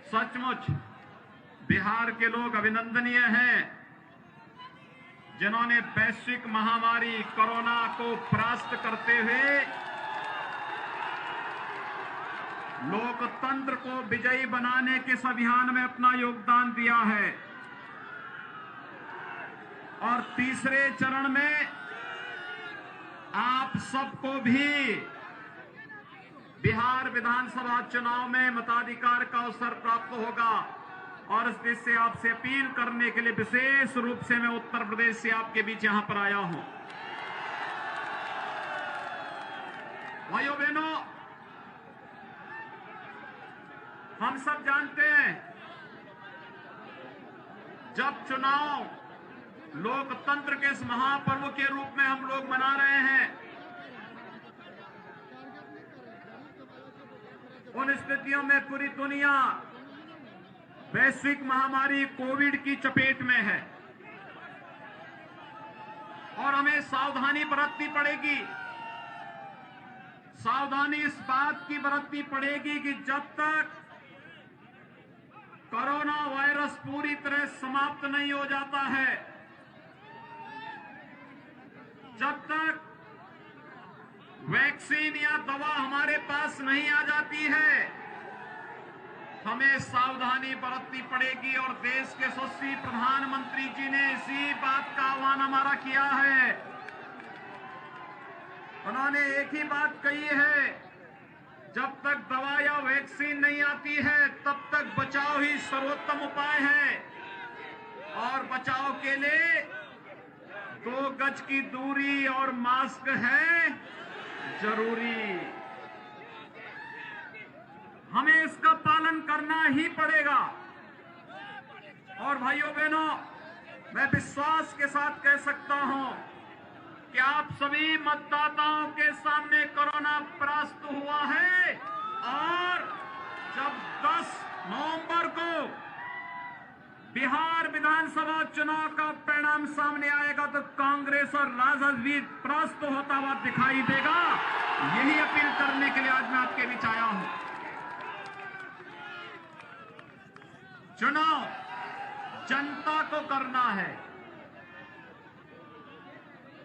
सचमुच बिहार के लोग अभिनंदनीय हैं, जिन्होंने वैश्विक महामारी कोरोना को परास्त करते हुए लोकतंत्र को विजयी बनाने के इस अभियान में अपना योगदान दिया है। और तीसरे चरण में आप सबको भी बिहार विधानसभा चुनाव में मताधिकार का अवसर प्राप्त होगा। और इस देश से आपसे अपील करने के लिए विशेष रूप से मैं उत्तर प्रदेश से आपके बीच यहां पर आया हूं। भाइयों बहनों, हम सब जानते हैं जब चुनाव लोकतंत्र के इस महापर्व के रूप में हम लोग मना रहे हैं, उन स्थितियों में पूरी दुनिया वैश्विक महामारी कोविड की चपेट में है और हमें सावधानी बरतनी पड़ेगी। सावधानी इस बात की बरतनी पड़ेगी कि जब तक कोरोना वायरस पूरी तरह समाप्त नहीं हो जाता है, जब तक वैक्सीन या दवा हमारे पास नहीं आ जाती है, हमें सावधानी बरतनी पड़ेगी। और देश के यशस्वी प्रधानमंत्री जी ने इसी बात का आह्वान हमारा किया है। उन्होंने एक ही बात कही है, जब तक दवा या वैक्सीन नहीं आती है तब तक बचाव ही सर्वोत्तम उपाय है। और बचाव के लिए 2 गज की दूरी और मास्क है जरूरी। हमें इसका पालन करना ही पड़ेगा। और भाइयों बहनों, मैं विश्वास के साथ कह सकता हूं कि आप सभी मतदाताओं के सामने कोरोना परास्त हुआ है। और जब 10 नवंबर को बिहार विधानसभा चुनाव का परिणाम सामने आएगा तो कांग्रेस और राजद भी परास्त होता हुआ दिखाई देगा। यही अपील करने के लिए आज मैं आपके बीच आया हूं। चुनाव जनता को करना है।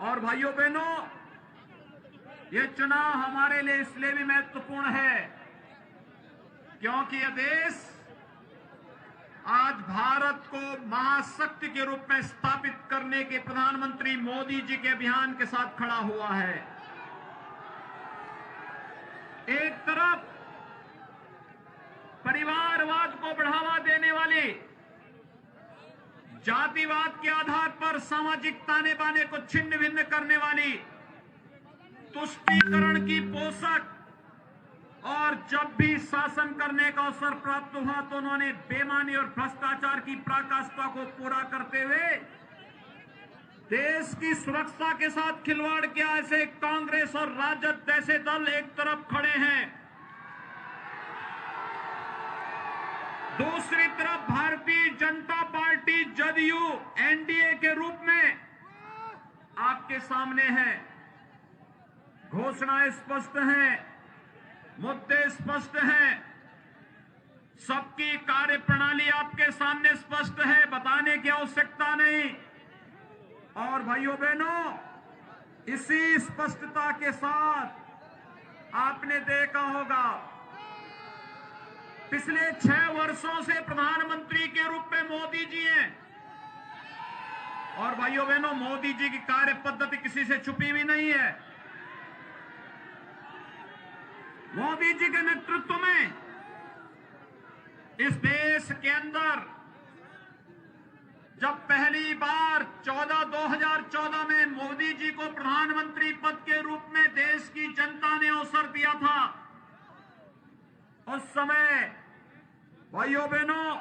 और भाइयों बहनों, ये चुनाव हमारे लिए इसलिए भी महत्वपूर्ण है क्योंकि यह देश आज भारत को महाशक्ति के रूप में स्थापित करने के प्रधानमंत्री मोदी जी के अभियान के साथ खड़ा हुआ है। एक तरफ परिवारवाद को बढ़ावा देने वाली, जातिवाद के आधार पर सामाजिक ताने बाने को छिन्न भिन्न करने वाली, तुष्टीकरण की पोषक, और जब भी शासन करने का अवसर प्राप्त हुआ तो उन्होंने बेईमानी और भ्रष्टाचार की पराकाष्ठा को पूरा करते हुए देश की सुरक्षा के साथ खिलवाड़ किया। ऐसे कांग्रेस और राजद जैसे दल एक तरफ खड़े हैं, दूसरी तरफ भारतीय जनता पार्टी जदयू एनडीए के रूप में आपके सामने है। घोषणाएं स्पष्ट हैं, मुद्दे स्पष्ट हैं, सबकी कार्यप्रणाली आपके सामने स्पष्ट है, बताने की आवश्यकता नहीं। और भाइयों बहनों, इसी स्पष्टता के साथ आपने देखा होगा पिछले 6 वर्षों से प्रधानमंत्री के रूप में मोदी जी हैं। और भाइयों बहनों, मोदी जी की कार्य पद्धति किसी से छुपी हुई नहीं है। मोदी जी के नेतृत्व में इस देश के अंदर जब पहली बार 2014 में मोदी जी को प्रधानमंत्री पद के रूप में देश की जनता ने अवसर दिया था, उस समय भाइयों बहनों,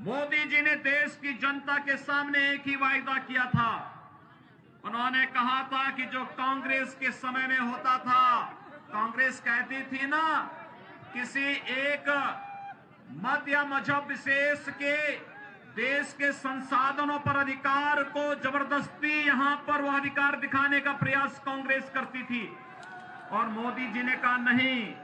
मोदी जी ने देश की जनता के सामने एक ही वायदा किया था। उन्होंने कहा था कि जो कांग्रेस के समय में होता था, कांग्रेस कहती थी ना, किसी एक मत या मजहब विशेष के देश के संसाधनों पर अधिकार को जबरदस्ती यहां पर वो अधिकार दिखाने का प्रयास कांग्रेस करती थी। और मोदी जी ने कहा नहीं,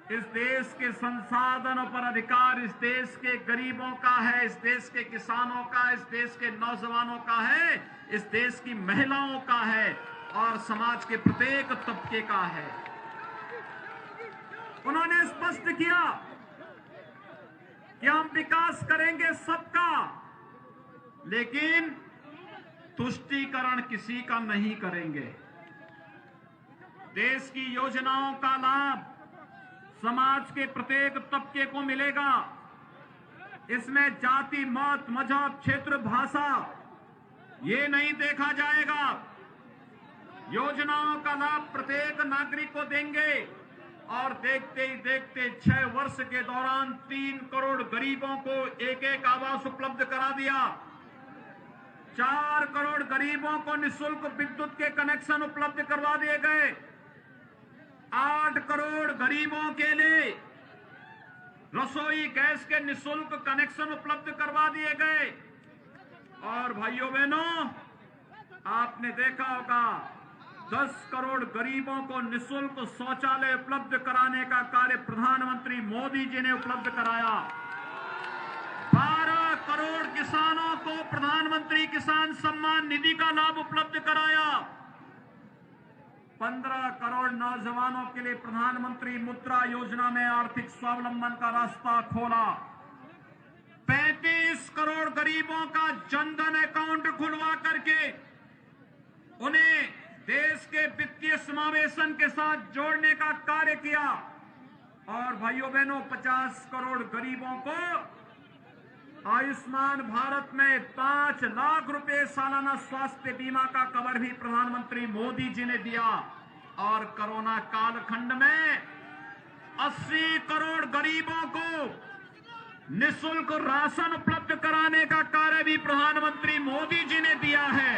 इस देश के संसाधनों पर अधिकार इस देश के गरीबों का है, इस देश के किसानों का, इस देश के नौजवानों का है, इस देश की महिलाओं का है और समाज के प्रत्येक तबके का है। उन्होंने स्पष्ट किया कि हम विकास करेंगे सबका, लेकिन तुष्टीकरण किसी का नहीं करेंगे। देश की योजनाओं का लाभ समाज के प्रत्येक तबके को मिलेगा। इसमें जाति, मत, मजहब, क्षेत्र, भाषा ये नहीं देखा जाएगा। योजनाओं का लाभ प्रत्येक नागरिक को देंगे और देखते ही देखते 6 वर्ष के दौरान 3 करोड़ गरीबों को एक आवास उपलब्ध करा दिया। 4 करोड़ गरीबों को निःशुल्क विद्युत के कनेक्शन उपलब्ध करवा दिए गए। 8 करोड़ गरीबों के लिए रसोई गैस के निःशुल्क कनेक्शन उपलब्ध करवा दिए गए। और भाइयों बहनों, आपने देखा होगा 10 करोड़ गरीबों को निःशुल्क शौचालय उपलब्ध कराने का कार्य प्रधानमंत्री मोदी जी ने उपलब्ध कराया। 12 करोड़ किसानों को प्रधानमंत्री किसान सम्मान निधि का लाभ उपलब्ध कराया। 15 करोड़ नौजवानों के लिए प्रधानमंत्री मुद्रा योजना में आर्थिक स्वावलंबन का रास्ता खोला। 35 करोड़ गरीबों का जनधन अकाउंट खुलवा करके उन्हें देश के वित्तीय समावेशन के साथ जोड़ने का कार्य किया। और भाइयों बहनों, 50 करोड़ गरीबों को आयुष्मान भारत में 5 लाख रुपए सालाना स्वास्थ्य बीमा का कवर भी प्रधानमंत्री मोदी जी ने दिया। और कोरोना कालखंड में 80 करोड़ गरीबों को निःशुल्क राशन उपलब्ध कराने का कार्य भी प्रधानमंत्री मोदी जी ने दिया है।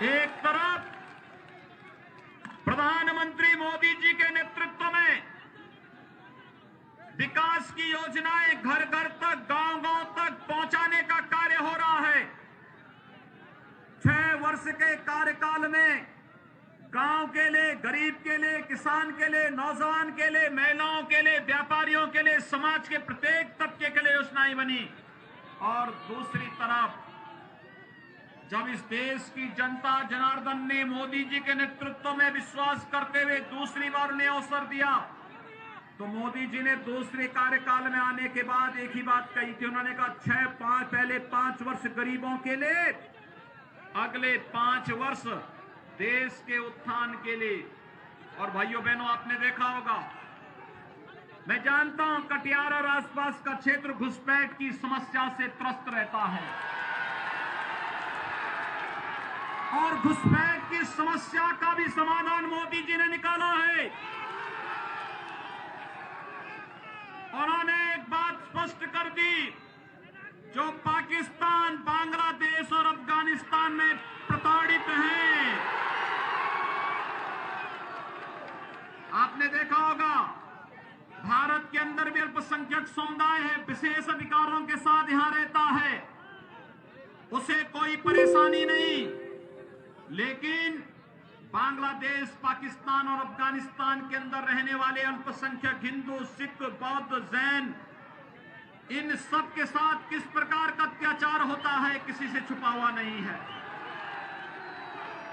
एक तरफ प्रधानमंत्री मोदी जी के नेतृत्व में विकास की योजनाएं घर घर तक, गांव गांव तक पहुंचाने का कार्य हो रहा है। 6 वर्ष के कार्यकाल में गांव के लिए, गरीब के लिए, किसान के लिए, नौजवान के लिए, महिलाओं के लिए, व्यापारियों के लिए, समाज के प्रत्येक तबके के लिए योजनाएं बनी। और दूसरी तरफ जब इस देश की जनता जनार्दन ने मोदी जी के नेतृत्व में विश्वास करते हुए दूसरी बार उन्हें अवसर दिया, तो मोदी जी ने दूसरे कार्यकाल में आने के बाद एक ही बात कही थी। उन्होंने कहा पहले 5 वर्ष गरीबों के लिए, अगले 5 वर्ष देश के उत्थान के लिए। और भाइयों बहनों, आपने देखा होगा, मैं जानता हूं कटिहार और आसपास का क्षेत्र घुसपैठ की समस्या से त्रस्त रहता है और घुसपैठ की समस्या का भी समाधान मोदी जी ने निकाला है। उन्होंने एक बात स्पष्ट कर दी, जो पाकिस्तान, बांग्लादेश और अफगानिस्तान में प्रताड़ित हैं। आपने देखा होगा भारत के अंदर भी अल्पसंख्यक समुदाय है, विशेष अधिकारों के साथ यहां रहता है, उसे कोई परेशानी नहीं। लेकिन बांग्लादेश, पाकिस्तान और अफगानिस्तान के अंदर रहने वाले अल्पसंख्यक हिंदू, सिख, बौद्ध, जैन, इन सब के साथ किस प्रकार का अत्याचार होता है, किसी से छुपा हुआ नहीं है।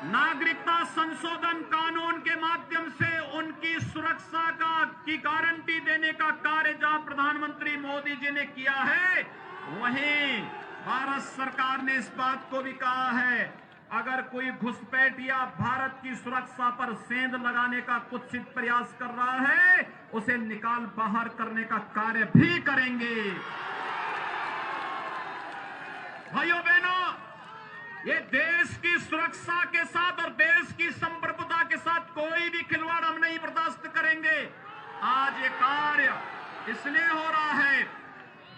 नागरिकता संशोधन कानून के माध्यम से उनकी सुरक्षा की गारंटी देने का कार्य जहां प्रधानमंत्री मोदी जी ने किया है, वहीं भारत सरकार ने इस बात को भी कहा है, अगर कोई घुसपैठिया भारत की सुरक्षा पर सेंध लगाने का कुत्सित प्रयास कर रहा है, उसे निकाल बाहर करने का कार्य भी करेंगे। भाइयों बहनों, ये देश की सुरक्षा के साथ और देश की संप्रभुता के साथ कोई भी खिलवाड़ हम नहीं बर्दाश्त करेंगे। आज ये कार्य इसलिए हो रहा है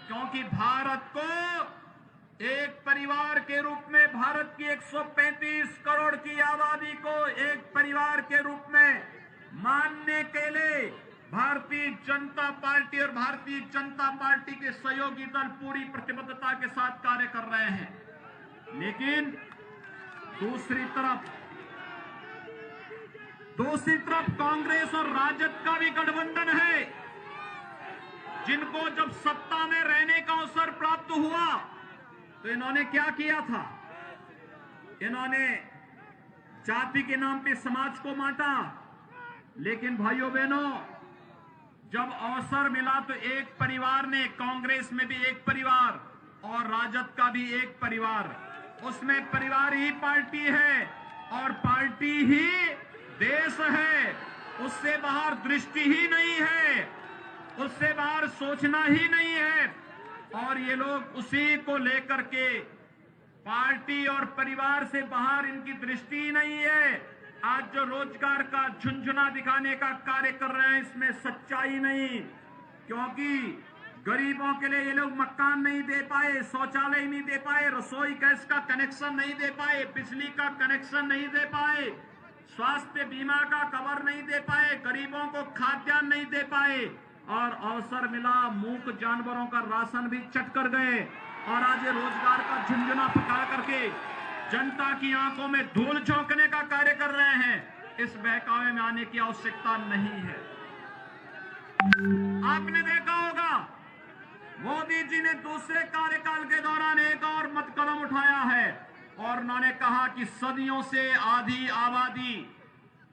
क्योंकि भारत को एक परिवार के रूप में, भारत की 135 करोड़ की आबादी को एक परिवार के रूप में मानने के लिए भारतीय जनता पार्टी और भारतीय जनता पार्टी के सहयोगी दल पूरी प्रतिबद्धता के साथ कार्य कर रहे हैं। लेकिन दूसरी तरफ दूसरी तरफ कांग्रेस और राजद का भी गठबंधन है, जिनको जब सत्ता में रहने का अवसर प्राप्त हुआ तो इन्होंने क्या किया था? इन्होंने जाति के नाम पे समाज को बांटा। लेकिन भाइयों बहनों, जब अवसर मिला तो एक परिवार ने, कांग्रेस में भी एक परिवार और राजद का भी एक परिवार, उसमें परिवार ही पार्टी है और पार्टी ही देश है, उससे बाहर दृष्टि ही नहीं है, उससे बाहर सोचना ही नहीं है। और ये लोग उसी को लेकर के, पार्टी और परिवार से बाहर इनकी दृष्टि ही नहीं है। आज जो रोजगार का झुंझुना दिखाने का कार्य कर रहे हैं, इसमें सच्चाई नहीं, क्योंकि गरीबों के लिए ये लोग मकान नहीं दे पाए, शौचालय नहीं दे पाए, रसोई गैस का कनेक्शन नहीं दे पाए, बिजली का कनेक्शन नहीं दे पाए, स्वास्थ्य बीमा का कवर नहीं दे पाए, गरीबों को खाद्यान्न नहीं दे पाए, और अवसर मिला मूक जानवरों का राशन भी चट कर गए। और आज ये रोजगार का झुंझुना पका करके जनता की आंखों में धूल झोंकने का कार्य कर रहे हैं। इस बहकावे में आने की आवश्यकता नहीं है। आपने देखा होगा, मोदी जी ने दूसरे कार्यकाल के दौरान एक और मत कदम उठाया है और उन्होंने कहा कि सदियों से आधी आबादी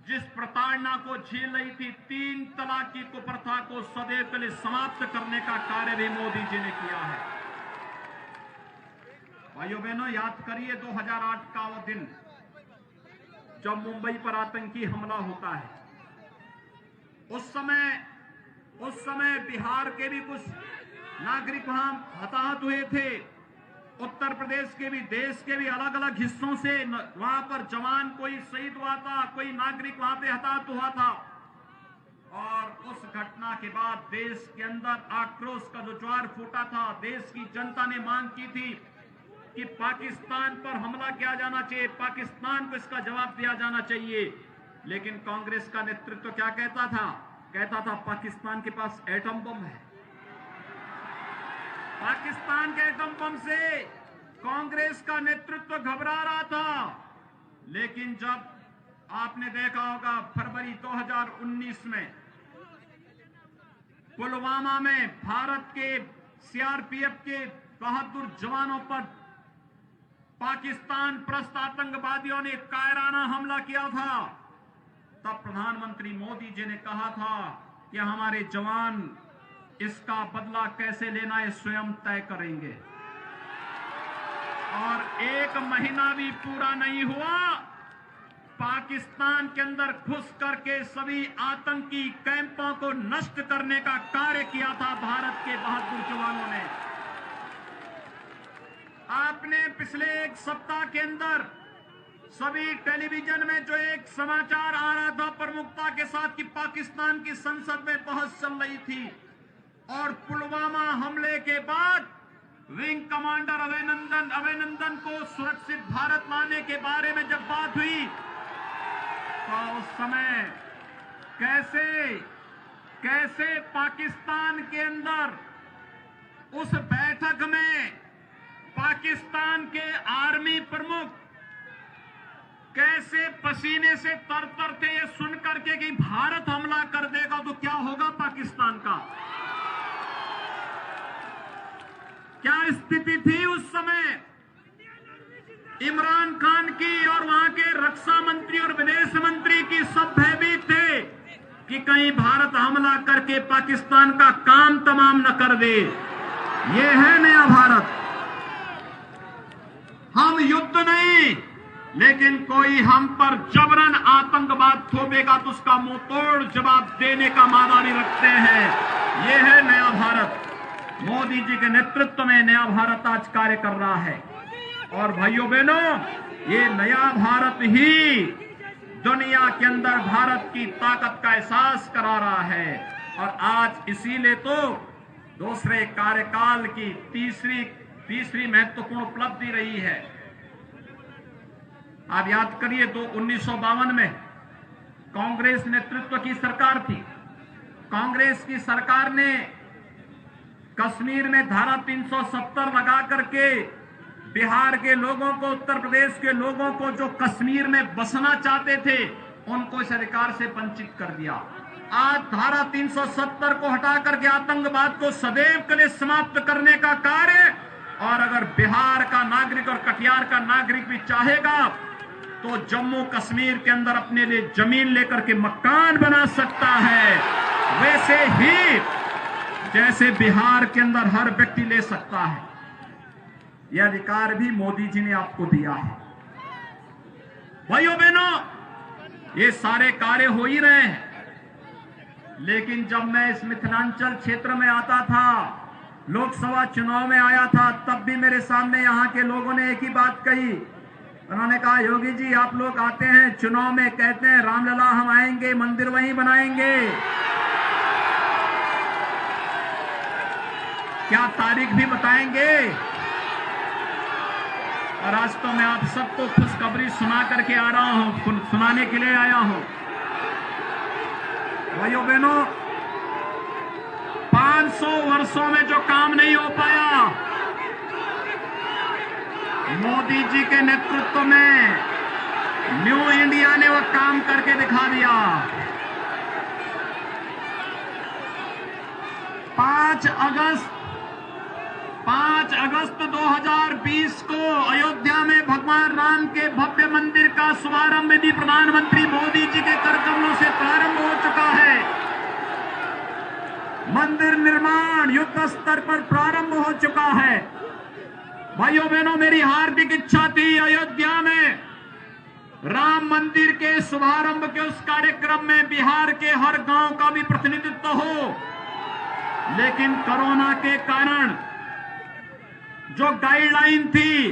जिस प्रताड़ना को झेल रही थी, 3 तलाक की कुप्रथा को सदैव के लिए समाप्त करने का कार्य भी मोदी जी ने किया है। भाइयों बहनों, याद करिए 2008 का वो दिन जब मुंबई पर आतंकी हमला होता है। उस समय बिहार के भी कुछ नागरिक वहां हताहत हुए थे, उत्तर प्रदेश के भी, देश के भी अलग अलग हिस्सों से वहां पर जवान कोई शहीद हुआ था, कोई नागरिक वहां पे हताहत हुआ था। और उस घटना के बाद देश के अंदर आक्रोश का जो ज्वार फूटा था, देश की जनता ने मांग की थी कि पाकिस्तान पर हमला किया जाना चाहिए, पाकिस्तान को इसका जवाब दिया जाना चाहिए। लेकिन कांग्रेस का नेतृत्व क्या कहता था? कहता था पाकिस्तान के पास एटम बम है। पाकिस्तान के एटम बम से कांग्रेस का नेतृत्व घबरा रहा था। लेकिन जब आपने देखा होगा फरवरी 2019 में पुलवामा में भारत के सीआरपीएफ के बहादुर जवानों पर पाकिस्तान प्रस्त आतंकवादियों ने कायराना हमला किया था, तब प्रधानमंत्री मोदी जी ने कहा था कि हमारे जवान इसका बदला कैसे लेना है स्वयं तय करेंगे। और 1 महीना भी पूरा नहीं हुआ, पाकिस्तान के अंदर घुस करके सभी आतंकी कैंपों को नष्ट करने का कार्य किया था भारत के बहादुर जवानों ने। आपने पिछले 1 सप्ताह के अंदर सभी टेलीविजन में जो एक समाचार आ रहा था प्रमुखता के साथ कि पाकिस्तान की संसद में बहस चल रही थी और पुलवामा हमले के बाद विंग कमांडर अभिनंदन को सुरक्षित भारत लाने के बारे में जब बात हुई तो उस समय कैसे पाकिस्तान के अंदर उस बैठक में पाकिस्तान के आर्मी प्रमुख कैसे पसीने से तर थे ये सुन करके कि भारत हमला कर देगा तो क्या होगा पाकिस्तान का। क्या स्थिति थी उस समय इमरान खान की और वहां के रक्षा मंत्री और विदेश मंत्री की? सब भयभीत थे कि कहीं भारत हमला करके पाकिस्तान का काम तमाम न कर दे। ये है नया भारत। हम युद्ध नहीं, लेकिन कोई हम पर जबरन आतंकवाद थोपेगा तो उसका मुंह तोड़ जवाब देने का मादा भी रखते हैं। ये है नया भारत। मोदी जी के नेतृत्व में नया भारत आज कार्य कर रहा है। और भाइयों बहनों, ये नया भारत ही दुनिया के अंदर भारत की ताकत का एहसास करा रहा है। और आज इसीलिए तो दूसरे कार्यकाल की तीसरी महत्वपूर्ण उपलब्धि रही है। आप याद करिए 1952 में कांग्रेस नेतृत्व की सरकार थी। कांग्रेस की सरकार ने कश्मीर में धारा 370 लगा करके बिहार के लोगों को, उत्तर प्रदेश के लोगों को जो कश्मीर में बसना चाहते थे उनको इस अधिकार से वंचित कर दिया। आज धारा 370 को हटाकर के आतंकवाद को सदैव के लिए समाप्त करने का कार्य, और अगर बिहार का नागरिक और कटिहार का नागरिक भी चाहेगा तो जम्मू कश्मीर के अंदर अपने लिए जमीन लेकर के मकान बना सकता है, वैसे ही जैसे बिहार के अंदर हर व्यक्ति ले सकता है। यह अधिकार भी मोदी जी ने आपको दिया है। भाइयों बहनों, ये सारे कार्य हो ही रहे हैं, लेकिन जब मैं इस मिथिलांचल क्षेत्र में आता था, लोकसभा चुनाव में आया था, तब भी मेरे सामने यहाँ के लोगों ने एक ही बात कही। उन्होंने कहा, योगी जी आप लोग आते हैं चुनाव में, कहते हैं रामलला हम आएंगे, मंदिर वहीं बनाएंगे, क्या तारीख भी बताएंगे? और आज तो मैं आप सबको खुशखबरी सुना करके आ रहा हूं, सुनाने के लिए आया हूं। भाइयों बहनों, 500 वर्षों में जो काम नहीं हो पाया, मोदी जी के नेतृत्व में न्यू इंडिया ने वह काम करके दिखा दिया। 5 अगस्त 2020 को अयोध्या में भगवान राम के भव्य मंदिर का शुभारंभ भी प्रधानमंत्री मोदी जी के करकमलों से प्रारंभ हो चुका है। मंदिर निर्माण युद्ध स्तर पर प्रारंभ हो चुका है। भाइयों बहनों, मेरी हार्दिक इच्छा थी अयोध्या में राम मंदिर के शुभारंभ के उस कार्यक्रम में बिहार के हर गांव का भी प्रतिनिधित्व हो, लेकिन कोरोना के कारण जो गाइडलाइन थी,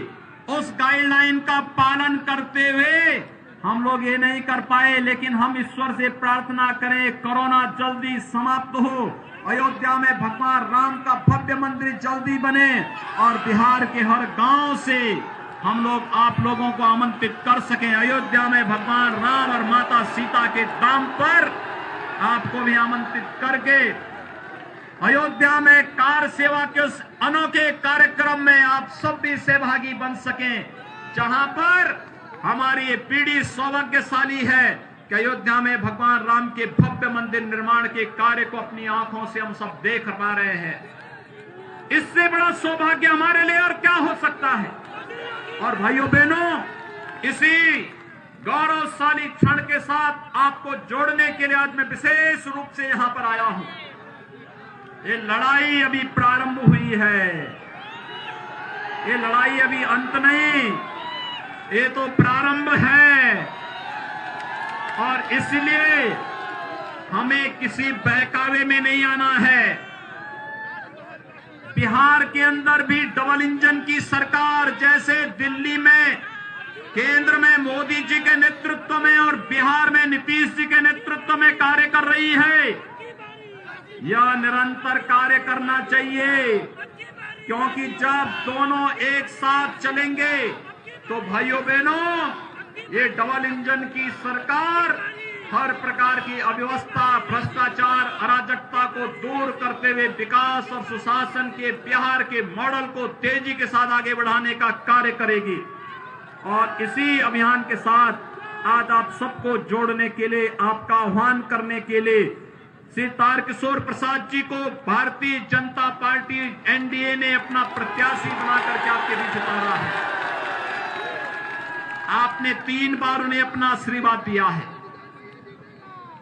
उस गाइडलाइन का पालन करते हुए हम लोग ये नहीं कर पाए। लेकिन हम ईश्वर से प्रार्थना करें कोरोना जल्दी समाप्त हो, अयोध्या में भगवान राम का भव्य मंदिर जल्दी बने, और बिहार के हर गांव से हम लोग आप लोगों को आमंत्रित कर सकें। अयोध्या में भगवान राम और माता सीता के दाम पर आपको भी आमंत्रित करके अयोध्या में कार सेवा के उस अनोखे कार्यक्रम में आप सब भी सहभागी बन सकें, जहां पर हमारी ये पीढ़ी सौभाग्यशाली है कि अयोध्या में भगवान राम के भव्य मंदिर निर्माण के कार्य को अपनी आंखों से हम सब देख पा रहे हैं। इससे बड़ा सौभाग्य हमारे लिए और क्या हो सकता है। और भाइयों बहनों, इसी गौरवशाली क्षण के साथ आपको जोड़ने के लिए आज मैं विशेष रूप से यहां पर आया हूं। ये लड़ाई अभी प्रारंभ हुई है, ये लड़ाई अभी अंत नहीं, ये तो प्रारंभ है। और इसलिए हमें किसी बहकावे में नहीं आना है। बिहार के अंदर भी डबल इंजन की सरकार, जैसे दिल्ली में केंद्र में मोदी जी के नेतृत्व में और बिहार में नीतीश जी के नेतृत्व में कार्य कर रही है, यह निरंतर कार्य करना चाहिए, क्योंकि जब दोनों एक साथ चलेंगे तो भाइयों बहनों, ये डबल इंजन की सरकार हर प्रकार की अव्यवस्था, भ्रष्टाचार, अराजकता को दूर करते हुए विकास और सुशासन के बिहार के मॉडल को तेजी के साथ आगे बढ़ाने का कार्य करेगी। और इसी अभियान के साथ आज आप सबको जोड़ने के लिए, आपका आह्वान करने के लिए श्री तारकिशोर प्रसाद जी को भारतीय जनता पार्टी एनडीए ने अपना प्रत्याशी बनाकर के आपके बीच उतारा है। आपने 3 बार उन्हें अपना आशीर्वाद दिया है,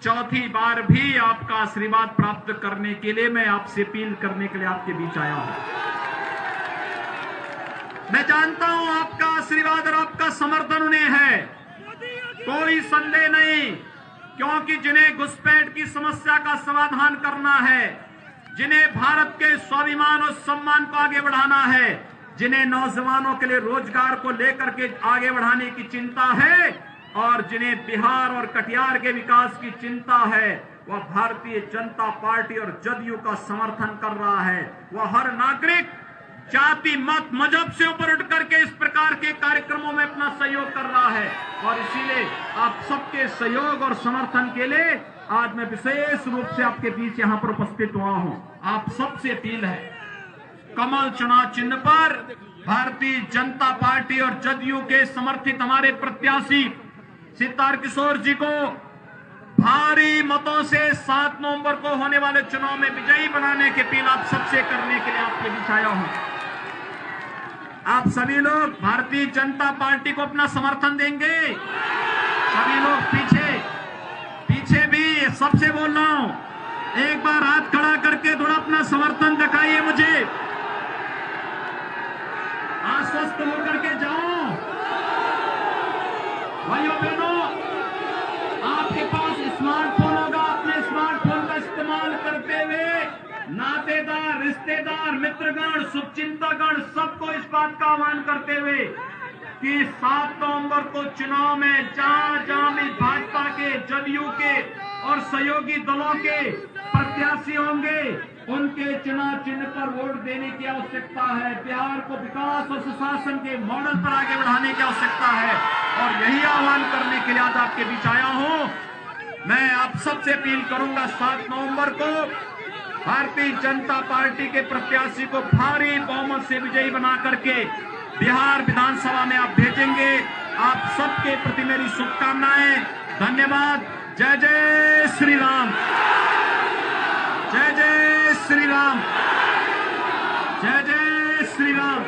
चौथी बार भी आपका आशीर्वाद प्राप्त करने के लिए मैं आपसे अपील करने के लिए आपके बीच आया हूं। मैं जानता हूं आपका आशीर्वाद और आपका समर्थन उन्हें है, कोई संदेह नहीं, क्योंकि जिन्हें घुसपैठ की समस्या का समाधान करना है, जिन्हें भारत के स्वाभिमान और सम्मान को आगे बढ़ाना है, जिन्हें नौजवानों के लिए रोजगार को लेकर के आगे बढ़ाने की चिंता है, और जिन्हें बिहार और कटिहार के विकास की चिंता है, वह भारतीय जनता पार्टी और जदयू का समर्थन कर रहा है। वह हर नागरिक जाति, मत, मजहब से ऊपर उठ करके इस प्रकार के कार्यक्रमों में अपना सहयोग कर रहा है। और इसीलिए आप सबके सहयोग और समर्थन के लिए आज मैं विशेष रूप से आपके बीच यहां पर उपस्थित हुआ हूं। आप सबसे अपील है, कमल चुनाव चिन्ह पर भारतीय जनता पार्टी और जदयू के समर्थित हमारे प्रत्याशी सितार किशोर जी को भारी मतों से 7 नवंबर को होने वाले चुनाव में विजयी बनाने की अपील आप सबसे करने के लिए आपके बीच आया हूं। आप सभी लोग भारतीय जनता पार्टी को अपना समर्थन देंगे। सभी लोग पीछे भी सबसे बोल रहा हूं, एक बार हाथ खड़ा करके थोड़ा अपना समर्थन दिखाइए मुझे। आश्वस्त होकर के जाओ भाइयों बहनों। आपके पास स्मार्टफोन होगा, अपने स्मार्टफोन का इस्तेमाल करते हुए नातेदार, रिश्तेदार, मित्रगण, शुभचिंतकगण सबको इस बात का आह्वान करते हुए कि 7 नवंबर को चुनाव में जहां भी भाजपा के, जदयू के और सहयोगी दलों के प्रत्याशी होंगे, उनके चुनाव चिन्ह पर वोट देने की आवश्यकता है। बिहार को विकास और सुशासन के मॉडल पर आगे बढ़ाने की आवश्यकता है और यही आह्वान करने के लिए आज आपके बीच आया हूं। मैं आप सबसे अपील करूंगा 7 नवंबर को भारतीय जनता पार्टी के प्रत्याशी को भारी बहुमत से विजयी बना करके बिहार विधानसभा में आप भेजेंगे। आप सबके प्रति मेरी शुभकामनाएं। धन्यवाद। जय जय श्री राम। जय जय श्री राम। जय जय श्री राम।